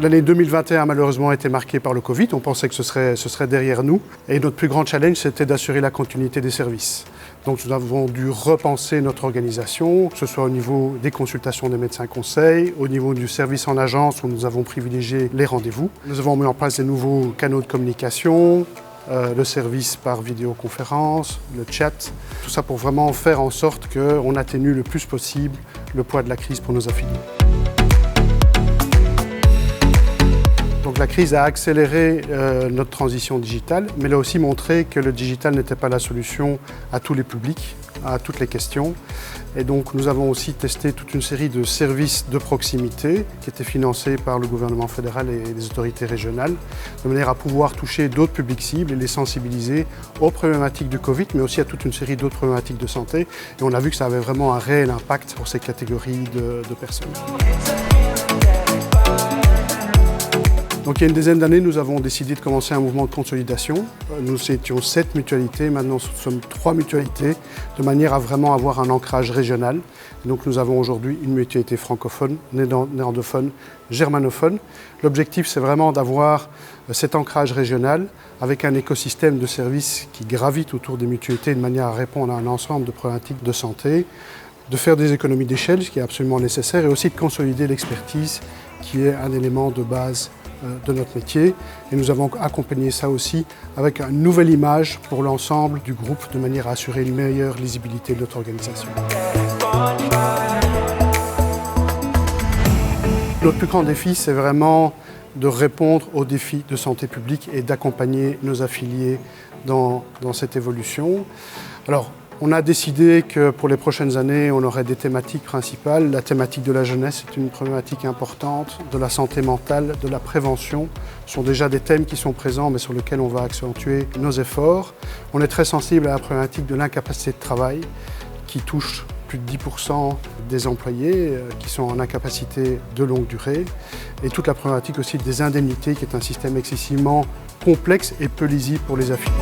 l'année 2021 a malheureusement été marquée par le Covid. On pensait que ce serait derrière nous. Et notre plus grand challenge, c'était d'assurer la continuité des services. Donc nous avons dû repenser notre organisation, que ce soit au niveau des consultations des médecins conseils, au niveau du service en agence où nous avons privilégié les rendez-vous. Nous avons mis en place des nouveaux canaux de communication, le service par vidéoconférence, le chat, tout ça pour vraiment faire en sorte qu'on atténue le plus possible le poids de la crise pour nos affiliés. Donc la crise a accéléré notre transition digitale, mais elle a aussi montré que le digital n'était pas la solution à tous les publics, à toutes les questions. Et donc nous avons aussi testé toute une série de services de proximité qui étaient financés par le gouvernement fédéral et les autorités régionales, de manière à pouvoir toucher d'autres publics cibles et les sensibiliser aux problématiques du Covid, mais aussi à toute une série d'autres problématiques de santé. Et on a vu que ça avait vraiment un réel impact pour ces catégories de personnes. Donc il y a une dizaine d'années, nous avons décidé de commencer un mouvement de consolidation. Nous étions 7 mutualités, maintenant nous sommes 3 mutualités, de manière à vraiment avoir un ancrage régional. Donc nous avons aujourd'hui une mutualité francophone, néerlandophone, germanophone. L'objectif, c'est vraiment d'avoir cet ancrage régional avec un écosystème de services qui gravite autour des mutualités de manière à répondre à un ensemble de problématiques de santé, de faire des économies d'échelle, ce qui est absolument nécessaire, et aussi de consolider l'expertise qui est un élément de base de notre métier. Et nous avons accompagné ça aussi avec une nouvelle image pour l'ensemble du groupe de manière à assurer une meilleure lisibilité de notre organisation. Notre plus grand défi, c'est vraiment de répondre aux défis de santé publique et d'accompagner nos affiliés dans cette évolution. Alors, on a décidé que pour les prochaines années, on aurait des thématiques principales. La thématique de la jeunesse est une problématique importante, de la santé mentale, de la prévention. Ce sont déjà des thèmes qui sont présents, mais sur lesquels on va accentuer nos efforts. On est très sensible à la problématique de l'incapacité de travail, qui touche plus de 10% des employés qui sont en incapacité de longue durée. Et toute la problématique aussi des indemnités, qui est un système excessivement complexe et peu lisible pour les affiliés.